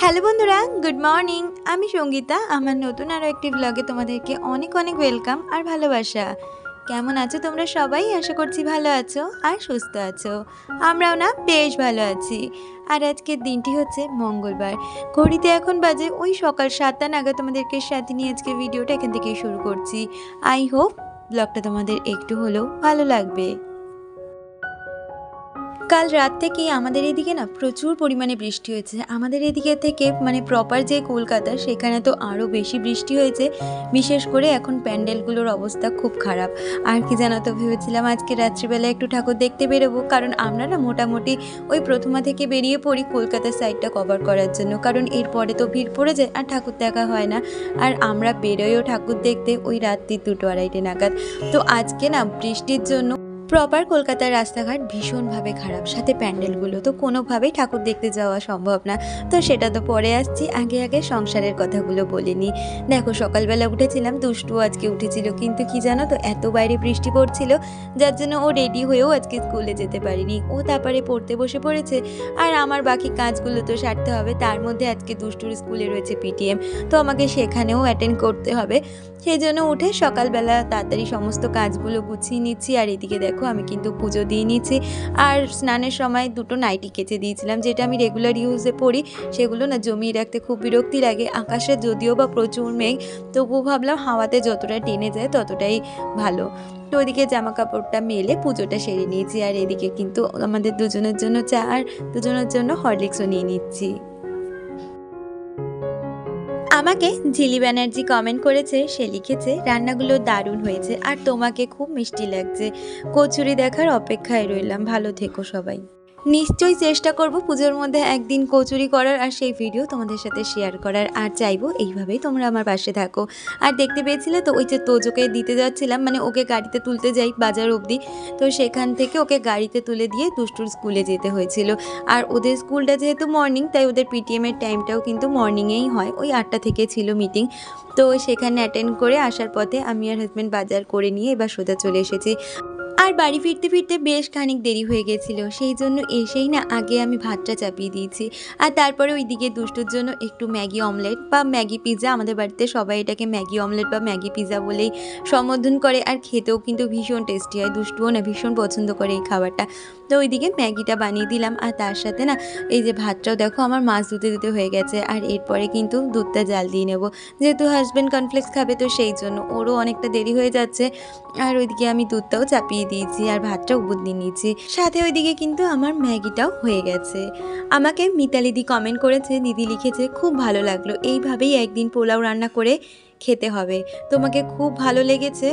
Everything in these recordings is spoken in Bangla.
হ্যালো বন্ধুরা, গুড মর্নিং। আমি সঙ্গীতা। আমার নতুন আরও একটি ব্লগে তোমাদেরকে অনেক অনেক ওয়েলকাম আর ভালোবাসা। কেমন আছো তোমরা সবাই? আশা করছি ভালো আছো আর সুস্থ আছো। আমরাও না বেশ ভালো আছি। আর আজকের দিনটি হচ্ছে মঙ্গলবার। ঘড়িতে এখন বাজে ওই সকাল 7টা নাগাদ। তোমাদেরকে সাথে নিয়ে আজকে ভিডিওটা এখান থেকেই শুরু করছি। আই হোপ ব্লগটা তোমাদের একটু হলেও ভালো লাগবে। কাল রাত থেকেই আমাদের এদিকে না প্রচুর পরিমাণে বৃষ্টি হয়েছে। আমাদের এদিকে থেকে প্রপার যে কলকাতা, সেখানে তো আরও বেশি বৃষ্টি হয়েছে। বিশেষ করে এখন প্যান্ডেলগুলোর অবস্থা খুব খারাপ। আর কি জানো তো, ভেবেছিলাম আজকে রাত্রিবেলা একটু ঠাকুর দেখতে বেরোবো, কারণ আমরা না মোটামুটি ওই প্রথমা থেকে বেরিয়ে পড়ি কলকাতার সাইডটা কভার করার জন্য, কারণ এরপরে তো ভিড় পড়ে যায় আর ঠাকুর দেখা হয় না। আর আমরা বেরোয়ও ঠাকুর দেখতে ওই রাত্রি 2-2:30 নাগাদ। তো আজকে না বৃষ্টির জন্য প্রপার কলকাতার রাস্তাঘাট ভীষণভাবে খারাপ, সাথে প্যান্ডেলগুলো তো কোনোভাবেই ঠাকুর দেখতে যাওয়া সম্ভব না। তো সেটা তো পরে আসছি, আগে আগে সংসারের কথাগুলো বলিনি। দেখো, সকালবেলা উঠেছিলাম, দুষ্টু আজকে উঠেছিল, কিন্তু কি জানো তো, এত বাইরে বৃষ্টি পড়ছিল যার জন্য ও রেডি হয়েও আজকে স্কুলে যেতে পারিনি। ও তারপরে পড়তে বসে পড়েছে, আর আমার বাকি কাজগুলো তো সারতে হবে। তার মধ্যে আজকে দুষ্টুর স্কুলে রয়েছে পিটিএম, তো আমাকে সেখানেও অ্যাটেন্ড করতে হবে। সেই জন্য উঠে সকালবেলা তাড়াতাড়ি সমস্ত কাজগুলো গুছিয়ে নিচ্ছি। আর এদিকে দেখো, আমি কিন্তু পুজো দিয়ে নিচ্ছি। আর স্নানের সময় 2টো নাইটি কেচে দিয়েছিলাম, যেটা আমি রেগুলার ইউজে পরি। সেগুলো না জমিয়ে রাখতে খুব বিরক্তি লাগে। আকাশে যদিও বা প্রচুর মেঘ, তবুও ভাবলাম হাওয়াতে যতটা টেনে যায় ততটাই ভালো। তো ওইদিকে জামা কাপড়টা মেলে পুজোটা সেরে নিয়েছি। আর এদিকে কিন্তু আমাদের দুজনের জন্য চা আর দুজনের জন্য হরলিক্সও নিয়ে নিচ্ছি। আমাকে ঝিলি ব্যানার্জি কমেন্ট করেছে, সে লিখেছে রান্নাগুলো দারুণ হয়েছে আর তোমাকে খুব মিষ্টি লাগছে। কচুরি দেখার অপেক্ষায় রইলাম। ভালো থেকো সবাই। নিশ্চয়ই চেষ্টা করব পুজোর মধ্যে একদিন কচুরি করার আর সেই ভিডিও তোমাদের সাথে শেয়ার করার। আর চাইবো এইভাবেই তোমরা আমার পাশে থাকো। আর দেখতে পেয়েছিলে তো, ওই যে তোজোকে দিতে যাচ্ছিলাম, ওকে গাড়িতে তুলতে যাই বাজার অবধি, তো সেখান থেকে ওকে গাড়িতে তুলে দিয়ে দুষ্টুর স্কুলে যেতে হয়েছিল। আর ওদের স্কুলটা যেহেতু মর্নিং, তাই ওদের পিটিএমের টাইমটাও কিন্তু মর্নিংয়েই হয়। ওই 8টা থেকে ছিল মিটিং। তো সেখানে অ্যাটেন্ড করে আসার পথে আমি আর হাজব্যান্ড বাজার করে নিয়ে এবার সোজা চলে এসেছি। আর বাড়ি ফিরতে ফিরতে বেশ খানিক দেরি হয়ে গেছিলো, সেই জন্য এসেই না আগে আমি ভাতটা চাপিয়ে দিয়েছি। আর তারপরে ওইদিকে দুষ্টুর জন্য একটু ম্যাগি অমলেট বা ম্যাগি পিৎজা, আমাদের বাড়িতে সবাই এটাকে ম্যাগি অমলেট বা ম্যাগি পিৎজা বলেই সম্বোধন করে। আর খেতেও কিন্তু ভীষণ টেস্টি হয়, দুষ্টুও না ভীষণ পছন্দ করে এই খাবারটা। তো ওইদিকে ম্যাগিটা বানিয়ে দিলাম, আর তার সাথে না এই যে ভাতটাও দেখো আমার মাছ ধুতে দিতে হয়ে গেছে। আর এরপরে কিন্তু দুধটা জাল দিয়ে নেব, যেহেতু হাজব্যান্ড কর্নফ্লেক্স খাবে, তো সেই জন্য ওরও অনেকটা দেরি হয়ে যাচ্ছে। আর ওইদিকে আমি দুধটাও চাপিয়ে দিয়েছি আর ভাতটা উপর দিয়ে নিয়েছি, সাথে ওইদিকে কিন্তু আমার ম্যাগিটাও হয়ে গেছে। আমাকে মিতালিদি কমেন্ট করেছে, দিদি লিখেছে খুব ভালো লাগলো, এইভাবেই একদিন পোলাও রান্না করে খেতে হবে। তোমাকে খুব ভালো লেগেছে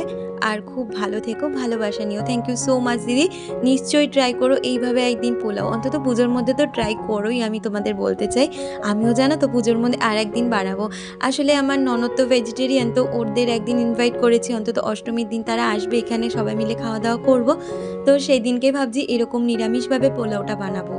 আর খুব ভালো থেকো, ভালোবাসা নিও। থ্যাংক ইউ সো মাচ দিদি। নিশ্চয়ই ট্রাই করো এইভাবে একদিন পোলাও, অন্তত পুজোর মধ্যে তো ট্রাই করোই, আমি তোমাদের বলতে চাই। আমিও জানো তো পুজোর মধ্যে আর একদিন বানাবো। আসলে আমার ননদ তো ভেজিটেরিয়ান, তো ওদের একদিন ইনভাইট করেছি, অন্তত অষ্টমীর দিন তারা আসবে এখানে, সবাই মিলে খাওয়া দাওয়া করবো। তো সেই দিনকে ভাবছি এরকম নিরামিষভাবে পোলাওটা বানাবো,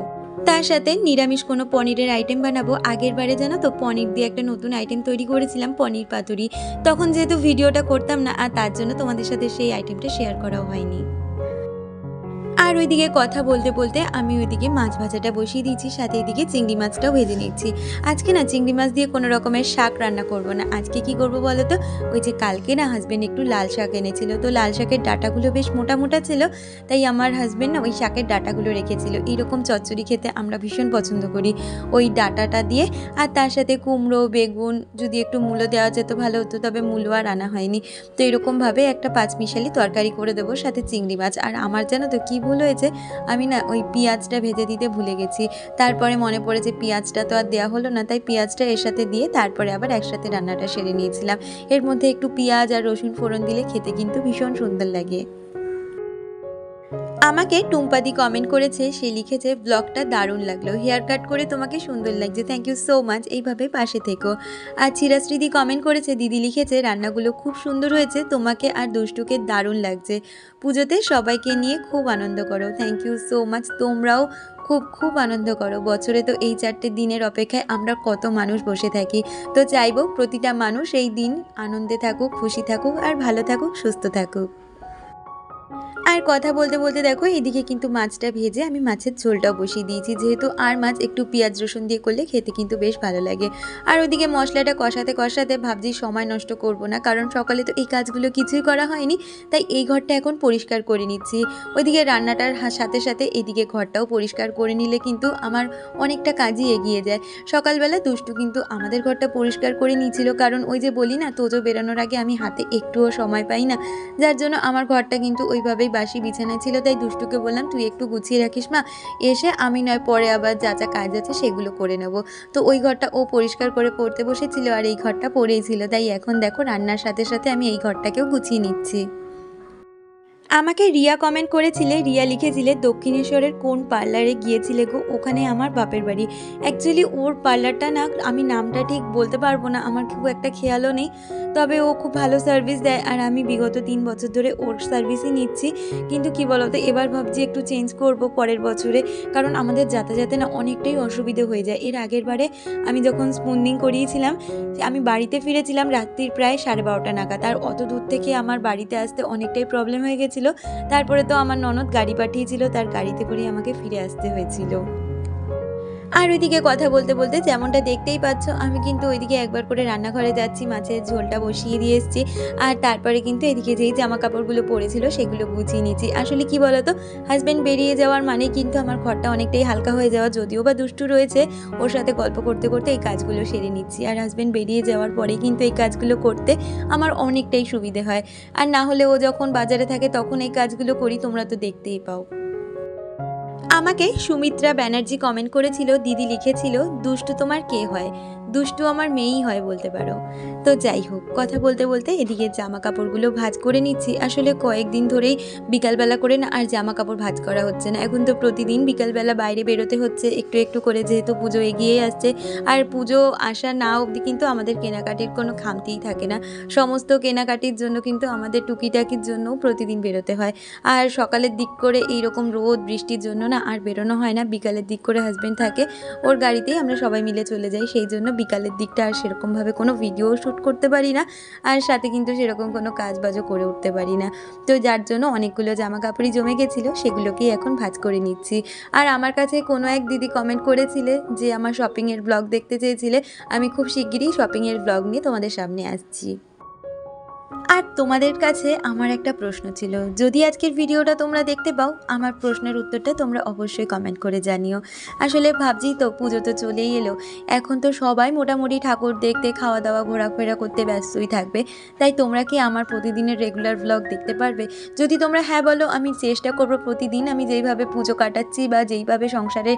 তার সাথে নিরামিষ কোনো পনিরের আইটেম বানাবো। আগের বারে জানো তো পনির দিয়ে একটা নতুন আইটেম তৈরি করেছিলাম, পনির পাতুরি। তখন যেহেতু ভিডিওটা করতাম না, আর তার জন্য তোমাদের সাথে সেই আইটেমটা শেয়ার করাও হয়নি। আর ওইদিকে কথা বলতে বলতে আমি ওইদিকে মাছ ভাজাটা বসিয়ে দিয়েছি, সাথে এদিকে চিংড়ি মাছটাও ভেজে নিচ্ছি। আজকে না চিংড়ি মাছ দিয়ে কোনো রকমের শাক রান্না করব না। আজকে কি করব বলো তো, ওই যে কালকে না হাজব্যান্ড একটু লাল শাক এনেছিল, তো লাল শাকের ডাঁটাগুলো বেশ মোটা মোটা ছিল, তাই আমার হাজব্যান্ড না ওই শাকের ডাঁটাগুলো রেখেছিল। এইরকম চচ্চড়ি খেতে আমরা ভীষণ পছন্দ করি, ওই ডাঁটাটা দিয়ে। আর তার সাথে কুমড়ো, বেগুন, যদি একটু মূলো দেওয়া যেত ভালো হতো, তবে মূলো আর আনা হয়নি। তো এরকমভাবে একটা পাঁচমিশালি তরকারি করে দেবো, সাথে চিংড়ি মাছ। আর আমার জানো তো কী ভুল হয়েছে, আমি না ওই পেঁয়াজটা ভেজে দিতে ভুলে গেছি। তারপরে মনে পড়েছে পেঁয়াজটা তো আর দেওয়া হলো না, তাই পেঁয়াজটা এর সাথে দিয়ে তারপরে আবার একসাথে রান্নাটা সেরে নিয়েছিলাম। এর মধ্যে একটু পেঁয়াজ আর রসুন ফোড়ন দিলে খেতে কিন্তু ভীষণ সুন্দর লাগে। আমাকে টুম্পাদি কমেন্ট করেছে, সে লিখেছে ব্লগটা দারুণ লাগলো, হেয়ার কাট করে তোমাকে সুন্দর লাগছে। থ্যাংক ইউ সো মাচ, এইভাবে পাশে থেকো। আর চিরাশ্রীদি কমেন্ট করেছে, দিদি লিখেছে রান্নাগুলো খুব সুন্দর হয়েছে, তোমাকে আর দুষ্টুকে দারুণ লাগছে, পুজোতে সবাইকে নিয়ে খুব আনন্দ করো। থ্যাংক ইউ সো মাচ, তোমরাও খুব খুব আনন্দ করো। বছরে তো এই 4টে দিনের অপেক্ষায় আমরা কত মানুষ বসে থাকি, তো চাইবো প্রতিটা মানুষ এই দিন আনন্দে থাকুক, খুশি থাকুক আর ভালো থাকুক, সুস্থ থাকুক। আর কথা বলতে বলতে দেখো এদিকে কিন্তু মাছটা ভেজে আমি মাছের ঝোলটাও বসিয়ে দিয়েছি, যেহেতু আর মাছ একটু পেঁয়াজ রসুন দিয়ে করলে খেতে কিন্তু বেশ ভালো লাগে। আর ওইদিকে মশলাটা কষাতে কষাতে ভাবছি সময় নষ্ট করব না, কারণ সকালে তো এই কাজগুলো কিছুই করা হয়নি, তাই এই ঘরটা এখন পরিষ্কার করে নিচ্ছি। ওইদিকে রান্নাটার সাথে সাথে এদিকে ঘরটাও পরিষ্কার করে নিলে কিন্তু আমার অনেকটা কাজই এগিয়ে যায়। সকালবেলা দুষ্টু কিন্তু আমাদের ঘরটা পরিষ্কার করে নিয়েছিল, কারণ ওই যে বলি না তোজো বেরোনোর আগে আমি হাতে একটুও সময় পাই না, যার জন্য আমার ঘরটা কিন্তু ওইভাবেই বাসি বিছানায় ছিল। তাই দুষ্টুকে বললাম তুই একটু গুছিয়ে রাখিস মা, এসে আমি নয় পরে আবার যা যা কাজ আছে সেগুলো করে নেব। তো ওই ঘরটা ও পরিষ্কার করে পড়তে বসেছিল আর এই ঘরটা পড়েই ছিল, তাই এখন দেখো রান্নার সাথে সাথে আমি এই ঘরটাকেও গুছিয়ে নিচ্ছি। আমাকে রিয়া কমেন্ট করেছিলে, রিয়া লিখেছিলে দক্ষিণেশ্বরের কোন পার্লারে গিয়েছিলে গো? ওখানে আমার বাপের বাড়ি। অ্যাকচুয়ালি ওর পার্লারটা না আমি নামটা ঠিক বলতে পারবো না, আমার খুব একটা খেয়ালও নেই, তবে ও খুব ভালো সার্ভিস দেয় আর আমি বিগত 3 বছর ধরে ওর সার্ভিসই নিচ্ছি। কিন্তু কি বলতো, এবার ভাবছি একটু চেঞ্জ করব পরের বছরে, কারণ আমাদের যাতায়াতে না অনেকটাই অসুবিধে হয়ে যায়। এর আগের বারে আমি যখন স্পুনিং করিয়েছিলাম আমি বাড়িতে ফিরেছিলাম রাত্রির প্রায় 12:30 নাগাদ, আর অত দূর থেকে আমার বাড়িতে আসতে অনেকটাই প্রবলেম হয়ে গেছিলো। তারপরে তো আমার ননদ গাড়ি পাঠিয়েছিল, তার গাড়িতে করে আমাকে ফিরে আসতে হয়েছিল। আর ওইদিকে কথা বলতে বলতে যেমনটা দেখতেই পাচ্ছ আমি কিন্তু ওইদিকে একবার করে রান্নাঘরে যাচ্ছি, মাছের ঝোলটা বসিয়ে দিয়ে এসেছি, আর তারপরে কিন্তু এদিকে যেই জামা কাপড়গুলো পরেছিল সেগুলো গুছিয়ে নিচ্ছি। আসলে কি বলতো, হাজব্যান্ড বেরিয়ে যাওয়ার মানে কিন্তু আমার ঘরটা অনেকটাই হালকা হয়ে যাওয়া, যদিও বা দুষ্টু রয়েছে ওর সাথে গল্প করতে করতে এই কাজগুলো সেরে নিচ্ছি। আর হাজব্যান্ড বেরিয়ে যাওয়ার পরে কিন্তু এই কাজগুলো করতে আমার অনেকটাই সুবিধে হয়, আর না হলে ও যখন বাজারে থাকে তখন এই কাজগুলো করি, তোমরা তো দেখতেই পাও। আমাকে সুমিত্রা ব্যানার্জি কমেন্ট করেছিল, দিদি লিখেছিল দুষ্টু তোমার কে হয়? দুষ্টু আমার মেয়েই হয় বলতে পারো। তো যাই হোক, কথা বলতে বলতে এদিকে জামা কাপড়গুলো ভাঁজ করে নিচ্ছি। আসলে কয়েকদিন ধরেই বিকালবেলা করে না আর জামা কাপড় ভাঁজ করা হচ্ছে না, এখন তো প্রতিদিন বিকালবেলা বাইরে বেরোতে হচ্ছে একটু একটু করে, যেহেতু পুজো এগিয়েই আসছে। আর পুজো আসা না অবধি কিন্তু আমাদের কেনাকাটির কোনো খামতিই থাকে না, সমস্ত কেনাকাটির জন্য কিন্তু আমাদের টুকিটাকির জন্যও প্রতিদিন বেরোতে হয়। আর সকালের দিক করে এইরকম রোদ বৃষ্টির জন্য না আর বেরোনো হয় না, বিকালের দিক করে হাজব্যান্ড থাকে ওর গাড়িতেই আমরা সবাই মিলে চলে যাই, সেই জন্য বিকালের দিকটা আর সেরকমভাবে কোনো ভিডিও শ্যুট করতে পারি না, আর সাথে কিন্তু সেরকম কোনো কাজবাজও করে উঠতে পারি না। তো যার জন্য অনেকগুলো জামা কাপড়ই জমে গেছিলো, সেগুলোকেই এখন ভাঁজ করে নিচ্ছি। আর আমার কাছে কোনো এক দিদি কমেন্ট করেছিলে যে আমার শপিংয়ের ব্লগ দেখতে চেয়েছিলে, আমি খুব শিগগিরই শপিংয়ের ব্লগ নিয়ে তোমাদের সামনে আসছি। আর তোমাদের কাছে আমার একটা প্রশ্ন ছিল, যদি আজকের ভিডিওটা তোমরা দেখতে পাও আমার প্রশ্নের উত্তরটা তোমরা অবশ্যই কমেন্ট করে জানিও। আসলে ভাবছি তো পুজো তো চলেই এলো, এখন তো সবাই মোটামুটি ঠাকুর দেখতে খাওয়া দাওয়া ঘোরাফেরা করতে ব্যস্তই থাকবে, তাই তোমরা কি আমার প্রতিদিনের রেগুলার ব্লগ দেখতে পারবে? যদি তোমরা হ্যাঁ বলো, আমি চেষ্টা করব প্রতিদিন আমি যেইভাবে পুজো কাটাচ্ছি বা যেইভাবে সংসারে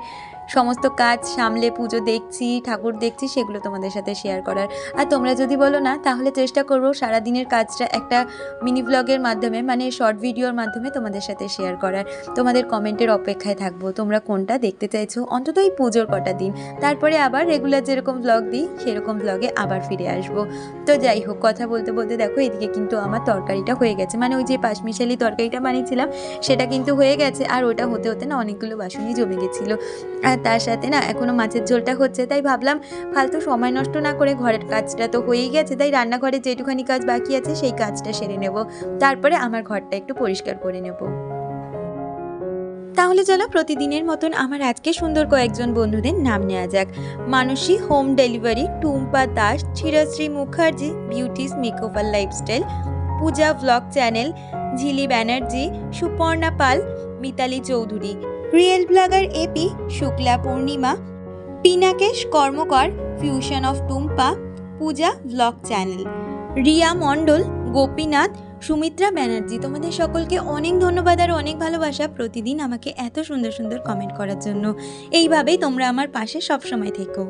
সমস্ত কাজ সামলে পুজো দেখছি ঠাকুর দেখছি সেগুলো তোমাদের সাথে শেয়ার করার। আর তোমরা যদি বলো না, তাহলে চেষ্টা করবো সারাদিনের কাজটা একটা মিনি ব্লগের মাধ্যমে, মানে শর্ট ভিডিওর মাধ্যমে তোমাদের সাথে শেয়ার করার। তোমাদের কমেন্টের অপেক্ষায় থাকবো, তোমরা কোনটা দেখতে চাইছো অন্তত এই পুজোর কটা দিন, তারপরে আবার রেগুলার যেরকম ব্লগ দিই সেরকম ব্লগে আবার ফিরে আসবো। তো যাই হোক, কথা বলতে বলতে দেখো এদিকে কিন্তু আমার তরকারিটা হয়ে গেছে, মানে ওই যে পাঁচমিশালি তরকারিটা বানিয়েছিলাম সেটা কিন্তু হয়ে গেছে, আর ওটা হতে হতে না অনেকগুলো বাসনই জমে গেছিলো, আর তার সাথে না এখনও মাছের ঝোলটা হচ্ছে, তাই ভাবলাম ফালতু সময় নষ্ট না করে ঘরের কাজটা তো হয়েই গেছে, তাই রান্নাঘরে যেটুখানি কাজ বাকি আছে সেই কাজটা সেরে নেব, তারপরে আমার ঘরটা একটু পরিষ্কার করে নেব। তাহলে চলো প্রতিদিনের মতন আমার আজকে সুন্দর কয়েকজন বন্ধুদের নাম নেওয়া যাক। Mansi home delivery, Tumpa Das, Chirashree Mukherjee beauty's makeover lifestyle, Puja blog channel, Jhili Banerjee, Suparna Pal, Mitali Chowdhury, real blogger AP, Shukla Purnima, Pinakesh Karmakar, fusion of Tumpa, Puja blog channel, Riya Mondal, Gopinath, Sumitra Banerjee. তোমাদের সকলকে অনেক ধন্যবাদ আর অনেক ভালোবাসা প্রতিদিন আমাকে এত সুন্দর সুন্দর কমেন্ট করার জন্য। এইভাবেই তোমরা আমার পাশে সবসময় থেকো।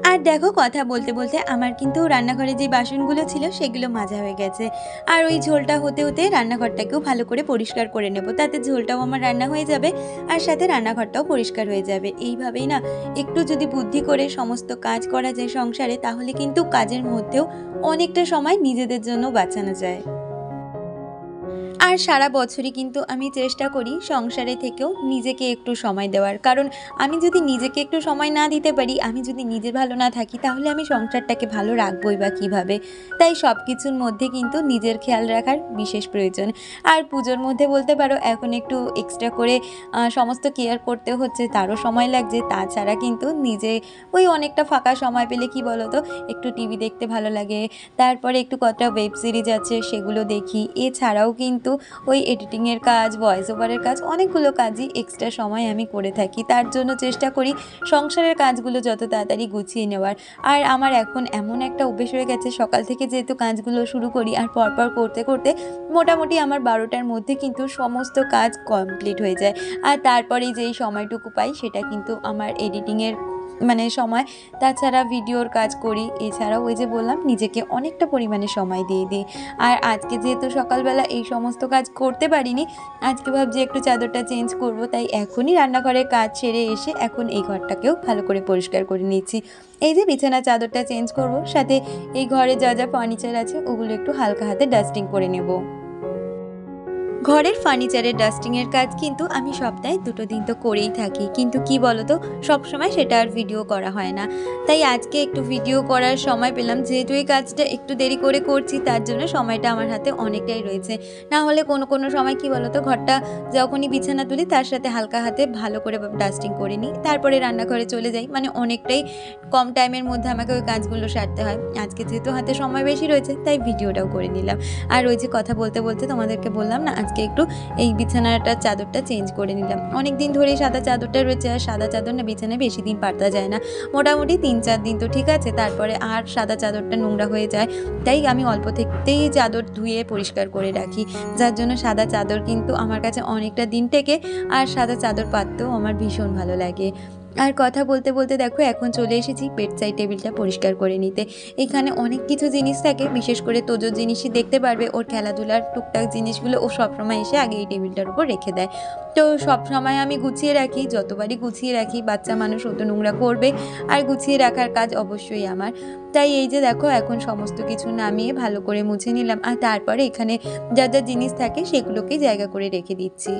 আর দেখো কথা বলতে বলতে আমার কিন্তু রান্নাঘরে যে বাসনগুলো ছিল সেগুলো মাজা হয়ে গেছে, আর ওই ঝোলটা হতে হতে রান্নাঘরটাকেও ভালো করে পরিষ্কার করে নেব, তাতে ঝোলটাও আমার রান্না হয়ে যাবে আর সাথে রান্নাঘরটাও পরিষ্কার হয়ে যাবে। এইভাবেই না একটু যদি বুদ্ধি করে সমস্ত কাজ করা যায় সংসারে, তাহলে কিন্তু কাজের মধ্যেও অনেকটা সময় নিজেদের জন্য বাঁচানো যায়। আর সারা বছরই কিন্তু আমি চেষ্টা করি সংসারে থেকেও নিজেকে একটু সময় দেওয়ার, কারণ আমি যদি নিজেকে একটু সময় না দিতে পারি, আমি যদি নিজে ভালো না থাকি, তাহলে আমি সংসারটাকে ভালো রাখবই বা কীভাবে। তাই সব কিছুর মধ্যে কিন্তু নিজের খেয়াল রাখার বিশেষ প্রয়োজন। আর পুজোর মধ্যে বলতে পারো এখন একটু এক্সট্রা করে সমস্ত কেয়ার করতে হচ্ছে, তারও সময় লাগছে। তাছাড়া কিন্তু নিজে ওই অনেকটা ফাঁকা সময় পেলে কি বলো তো, একটু টিভি দেখতে ভালো লাগে, তারপরে একটু কটা ওয়েব সিরিজ আছে সেগুলো দেখি। এছাড়াও কিন্তু ওই এডিটিংয়ের কাজ, ভয়েস ওভারের কাজ, অনেকগুলো কাজই এক্সট্রা সময় আমি করে থাকি। তার জন্য চেষ্টা করি সংসারের কাজগুলো যত তাড়াতাড়ি গুছিয়ে নেওয়ার। আর আমার এখন এমন একটা অভ্যেস হয়ে গেছে, সকাল থেকে যেহেতু কাজগুলো শুরু করি আর পরপর করতে করতে মোটামুটি আমার 12টার মধ্যে কিন্তু সমস্ত কাজ কমপ্লিট হয়ে যায়। আর তারপরে যেই সময়টুকু পাই সেটা কিন্তু আমার এডিটিংয়ের সময়, তাছাড়া ভিডিওর কাজ করি। এছাড়াও ওই যে বললাম নিজেকে অনেকটা পরিমাণে সময় দিয়ে দিই। আর আজকে যেহেতু সকালবেলা এই সমস্ত কাজ করতে পারিনি, আজকে ভাবছি একটু চাদরটা চেঞ্জ করব, তাই এখনই রান্নাঘরের কাজ সেরে এসে এখন এই ঘরটাকেও ভালো করে পরিষ্কার করে নিচ্ছি। এই যে বিছানা চাদরটা চেঞ্জ করব, সাথে এই ঘরে যা যা ফার্নিচার আছে ওগুলো একটু হালকা হাতে ডাস্টিং করে নেব। ঘরের ফার্নিচারের ডাস্টিংয়ের কাজ কিন্তু আমি সপ্তাহে 2 দিন তো করেই থাকি, কিন্তু কি বলতো সবসময় সেটা আর ভিডিও করা হয় না। তাই আজকে একটু ভিডিও করার সময় পেলাম, যেহেতু এই কাজটা একটু দেরি করে করছি তার জন্য সময়টা আমার হাতে অনেকটাই রয়েছে। না হলে কোনো সময় কি বলতো, ঘরটা যখনই বিছানা তুলি তার সাথে হালকা হাতে ভালো করে ডাস্টিং করে নিই, তারপরে রান্নাঘরে চলে যাই। অনেকটাই কম টাইমের মধ্যে আমাকে ওই কাজগুলো সারতে হয়। আজকে যেহেতু হাতে সময় বেশি রয়েছে তাই ভিডিওটাও করে নিলাম। আর ওই যে কথা বলতে বলতে তোমাদেরকে বললাম না, আজকে একটু এই বিছানাটার চাদরটা চেঞ্জ করে নিলাম। অনেক দিন ধরেই সাদা চাদরটা রয়েছে, আর সাদা চাদর না বিছানায় বেশি দিন পাতা যায় না, মোটামুটি 3-4 দিন তো ঠিক আছে, তারপরে আর সাদা চাদরটা নোংরা হয়ে যায়। তাই আমি অল্প থেকেই চাদর ধুয়ে পরিষ্কার করে রাখি, যার জন্য সাদা চাদর কিন্তু আমার কাছে অনেকটা দিন থেকে, আর সাদা চাদর পাততেও আমার ভীষণ ভালো লাগে। আর কথা বলতে বলতে দেখো এখন চলে এসেছি বেডসাইড টেবিলটা পরিষ্কার করে নিতে। এখানে অনেক কিছু জিনিস থাকে, বিশেষ করে তোজোর জিনিসই দেখতে পারবে, ওর খেলাধুলার টুকটাক জিনিসগুলো ও সবসময় এসে আগে এই টেবিলটার উপর রেখে দেয়। তো সবসময় আমি গুছিয়ে রাখি, যতবারই গুছিয়ে রাখি, বাচ্চা মানুষ ও তো নোংরা করবে, আর গুছিয়ে রাখার কাজ অবশ্যই আমার। তাই এই যে দেখো এখন সমস্ত কিছু নামিয়ে ভালো করে মুছে নিলাম, আর তারপরে এখানে যা যা জিনিস থাকে সেগুলোকেই জায়গা করে রেখে দিচ্ছি।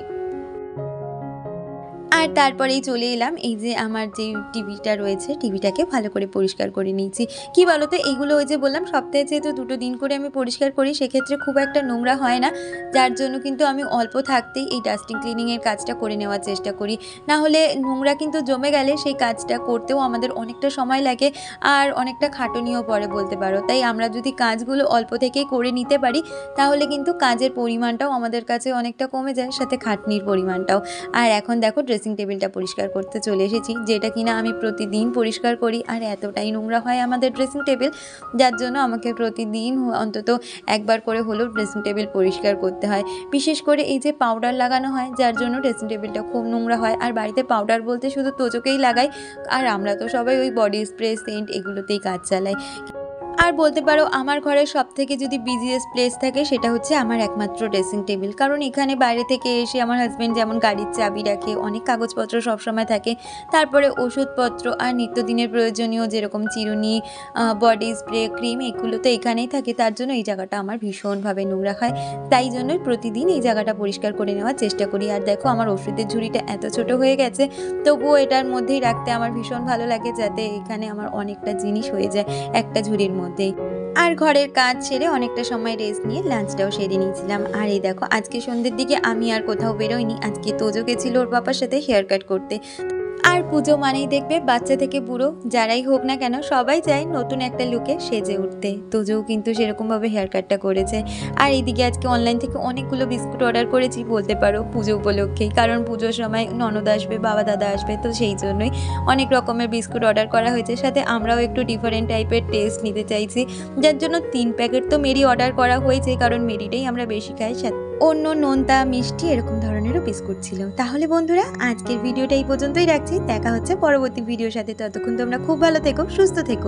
আর তারপরেই চলে এলাম এই যে আমার যে টিভিটা রয়েছে, টিভিটাকে ভালো করে পরিষ্কার করে নিয়েছি। কি বলো তো, এইগুলো ওই যে বললাম সপ্তাহে যেহেতু 2 দিন করে আমি পরিষ্কার করি, সেক্ষেত্রে খুব একটা নোংরা হয় না, যার জন্য কিন্তু আমি অল্প থাকতেই এই ডাস্টিং ক্লিনিংয়ের কাজটা করে নেওয়ার চেষ্টা করি। না হলে নোংরা কিন্তু জমে গেলে সেই কাজটা করতেও আমাদের অনেকটা সময় লাগে, আর অনেকটা খাটুনিও পড়ে বলতে পারো। তাই আমরা যদি কাজগুলো অল্প থেকেই করে নিতে পারি, তাহলে কিন্তু কাজের পরিমাণটাও আমাদের কাছে অনেকটা কমে যায়, সাথে খাটনির পরিমাণটাও। আর এখন দেখো ড্রেসিং টেবিলটা পরিষ্কার করতে চলে এসেছি, যেটা কিনা আমি প্রতিদিন পরিষ্কার করি। আর এতটাই নোংরা হয় আমাদের ড্রেসিং টেবিল, যার জন্য আমাকে প্রতিদিন অন্তত একবার করে হলেও ড্রেসিং টেবিল পরিষ্কার করতে হয়। বিশেষ করে এই যে পাউডার লাগানো হয়, যার জন্য ড্রেসিং টেবিলটা খুব নোংরা হয়। আর বাড়িতে পাউডার বলতে শুধু তোজোকেই লাগাই, আর আমরা তো সবাই ওই বডি স্প্রে, সেন্ট এগুলোতেই কাজ চালাই। আর বলতে পারো আমার ঘরের সবথেকে যদি বিজিয়েস্ট প্লেস থাকে সেটা হচ্ছে আমার একমাত্র ড্রেসিং টেবিল, কারণ এখানে বাইরে থেকে এসে আমার হাজব্যান্ড যেমন গাড়ির চাবি রাখে, অনেক কাগজপত্র সবসময় থাকে, তারপরে ওষুধপত্র আর নিত্যদিনের প্রয়োজনীয় যেরকম চিরুনি, বডি স্প্রে, ক্রিম, এগুলো তো এখানেই থাকে। তার জন্য এই জায়গাটা আমার ভীষণভাবে নোংরা হয়, তাই জন্যই প্রতিদিন এই জায়গাটা পরিষ্কার করে নেওয়ার চেষ্টা করি। আর দেখো আমার ওষুধের ঝুড়িটা এত ছোট হয়ে গেছে, তবুও এটার মধ্যেই রাখতে আমার ভীষণ ভালো লাগে, যাতে এখানে আমার অনেকটা জিনিস হয়ে যায় একটা ঝুড়ির মধ্যে। আর ঘরের কাজ সেরে অনেকটা সময় রেস্ট নিয়ে লাঞ্চটাও সেরে নিয়েছিলাম। আর এই দেখো আজকে সন্ধ্যের দিকে আমি আর কোথাও বেরোইনি, আজকে তোজো গেছিল ওর বাবার সাথে হেয়ার কাট করতে। আর পুজো মানেই দেখবে বাচ্চা থেকে বুড়ো যারাই হোক না কেন সবাই চায় নতুন একটা লুকে সেজে উঠতে। তোজোও কিন্তু সেরকমভাবে হেয়ার কাটটা করেছে। আর এইদিকে আজকে অনলাইন থেকে অনেকগুলো বিস্কুট অর্ডার করেছি বলতে পারো পুজো উপলক্ষেই, কারণ পুজোর সময় ননদ আসবে, বাবা দাদা আসবে, তো সেই জন্যই অনেক রকমের বিস্কুট অর্ডার করা হয়েছে। সাথে আমরাও একটু ডিফারেন্ট টাইপের টেস্ট নিতে চাইছি, যার জন্য 3 প্যাকেট তো মেরি অর্ডার করা হয়েছে, কারণ মেরিটাই আমরা বেশি খাই, সাথে অন্য নোনতা, মিষ্টি এরকম ধরনেরও বিস্কুট ছিল। তাহলে বন্ধুরা আজকের ভিডিওটা এই পর্যন্তই রাখছি, দেখা হচ্ছে পরবর্তী ভিডিওর সাথে। ততক্ষণ তোমরা খুব ভালো থেকো, সুস্থ থেকো।